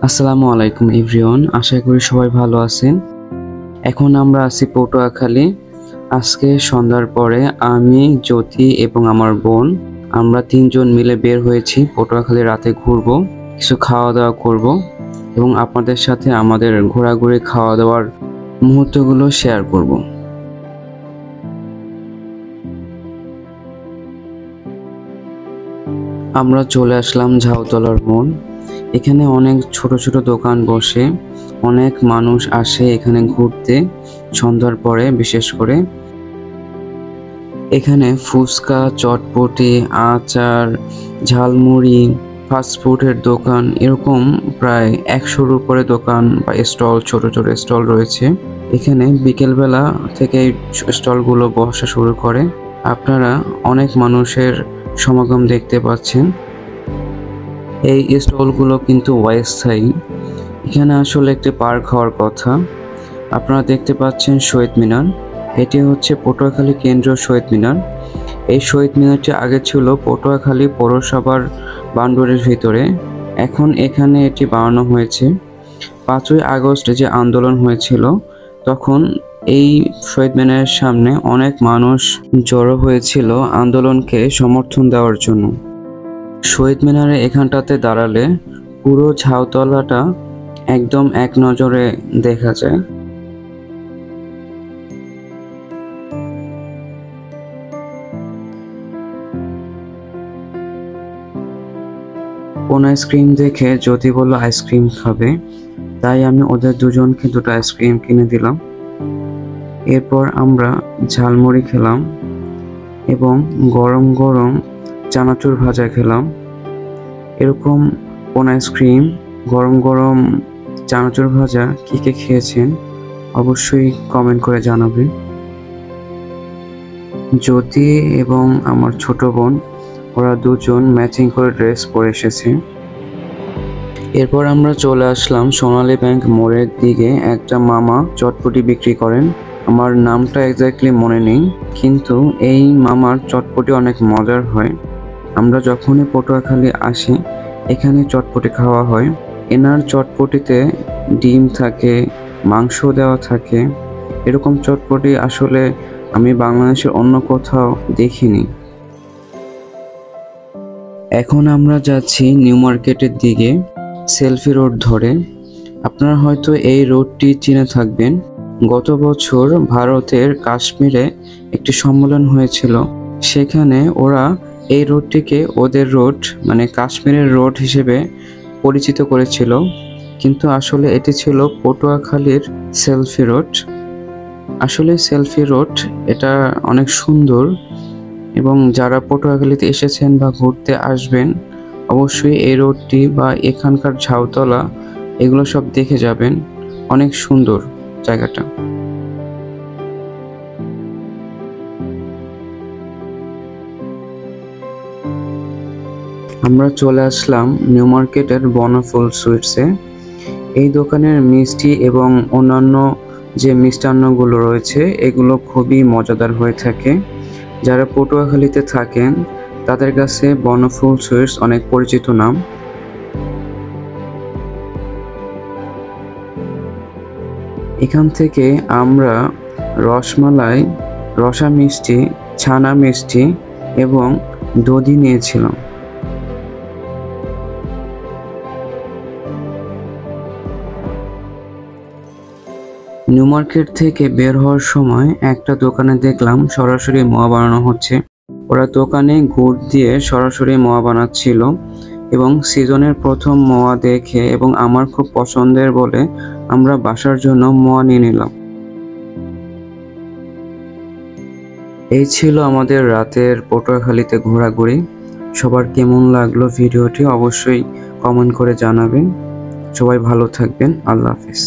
আসসালামু আলাইকুম এভরিওয়ান, আশা করি সবাই ভালো আছেন। এখন আমরা আছি পটুয়াখালী। আজকে সন্ধ্যার পরে আমি, জ্যোতি এবং আমার বোন আমরা তিনজন মিলে বের হয়েছি পটুয়াখালী। রাতে ঘুরবো, কিছু খাওয়া দাওয়া করব এবং আপনাদের সাথে আমাদের ঘোরাঘুরি খাওয়া দাওয়ার মুহূর্তগুলো শেয়ার করব। আমরা চলে আসলাম ঝাউতলার মোড়। এখানে অনেক ছোট ছোট দোকান বসে, অনেক মানুষ আসে এখানে ঘুরতে সন্ধ্যার পরে। বিশেষ করে এখানে ফুচকা, চটপটি, আচার, ঝালমুড়ি, ফাস্টফুডের দোকান, এরকম প্রায় 100-র উপরে দোকান বা স্টল, ছোট ছোট স্টল রয়েছে। এখানে বিকেলবেলা থেকে স্টলগুলো বসা শুরু করে। আপনারা অনেক মানুষের সমাগম দেখতে পাচ্ছেন। এই স্টলগুলো কিন্তু অস্থায়ী। এখানে আসলে একটি পার্ক হওয়ার কথা। আপনারা দেখতে পাচ্ছেন শহীদ মিনার। এটি হচ্ছে পটুয়াখালী কেন্দ্রীয় শহীদ মিনার। এই শহীদ মিনারটি আগে ছিল পটুয়াখালী পৌরসভার বাউন্ডারির ভিতরে। এখন এখানে এটি বানানো হয়েছে। 5ই আগস্ট যে আন্দোলন হয়েছিল, তখন এই শহীদ মিনারের সামনে অনেক মানুষ জড়ো হয়েছিল আন্দোলনকে সমর্থন দেওয়ার জন্য। শহীদ মিনারে এখানটাতে দাঁড়ালে পুরো ঝাউতলাটা একদম এক নজরে দেখা যায়। কোন আইসক্রিম দেখে জ্যোতি বলল আইসক্রিম খাবে, তাই আমি ওদের দুজনকে দুটো আইসক্রিম কিনে দিলাম। এরপর আমরা ঝালমুড়ি খেলাম এবং গরম গরম চানাচুর ভাজা খেলাম। এরকম কোন আইসক্রিম, গরম গরম চানাচুর ভাজা কে কে খেয়েছেন অবশ্যই কমেন্ট করে জানাবেন। জ্যোতি এবং আমার ছোট বোন, ওরা দুজন ম্যাচিং করে ড্রেস পরে এসেছে। এরপর আমরা চলে আসলাম সোনালী ব্যাংক মোড়ের দিকে। একটা মামা চটপটি বিক্রি করেন, আমার নামটা এক্স্যাক্টলি মনে নেই, কিন্তু এই মামার চটপটি অনেক মজার হয়। আমরা যখনই পটুয়াখালী আসি এখানে চটপটি খাওয়া হয়। এনার চটপটিতে ডিম থাকে, মাংস দেওয়া থাকে। এরকম চটপটি আসলে আমি বাংলাদেশের অন্য কোথাও দেখিনি। এখন আমরা যাচ্ছি নিউ মার্কেটের দিকে, সেলফি রোড ধরে। আপনারা হয়তো এই রোডটি চিনে থাকবেন। গত বছর ভারতের কাশ্মীরে একটি সম্মেলন হয়েছিল, সেখানে ওরা এই রোডটিকে ওদের রোড, মানে কাশ্মীরের রোড হিসেবে পরিচিত করেছিল, কিন্তু আসলে এটি ছিল পটুয়াখালীর সেলফি রোড। আসলে সেলফি রোড এটা অনেক সুন্দর, এবং যারা পটুয়াখালীতে এসেছেন বা ঘুরতে আসবেন অবশ্যই এই রোডটি বা এখানকার ঝাউতলা এগুলো সব দেখে যাবেন। অনেক সুন্দর জায়গাটা। আমরা চলে আসলাম নিউ মার্কেটের বনফুল সুইটসে। এই দোকানের মিষ্টি এবং অন্যান্য যে মিষ্টান্নগুলো রয়েছে এগুলো খুবই মজাদার হয়ে থাকে। যারা পটুয়াখালীতে থাকেন তাদের কাছে বনফুল সুইটস অনেক পরিচিত নাম। এখান থেকে আমরা রসমালাই, রসা মিষ্টি, ছানা মিষ্টি এবং দধি নিয়েছিলাম। নিউ মার্কেট থেকে বের হওয়ার সময় একটা দোকানে দেখলাম সরাসরি মোয়া বানানো হচ্ছে। ওরা দোকানে গুড় দিয়ে সরাসরি মোয়া বানাচ্ছিল, এবং সিজনের প্রথম মোয়া দেখে এবং আমার খুব পছন্দের বলে আমরা বাসার জন্য মোয়া নিয়ে নিলাম। এই ছিল আমাদের রাতের পটুয়াখালীতে ঘোরাঘুরি। সবার কেমন লাগলো ভিডিওটি অবশ্যই কমেন্ট করে জানাবেন। সবাই ভালো থাকবেন। আল্লাহ হাফেজ।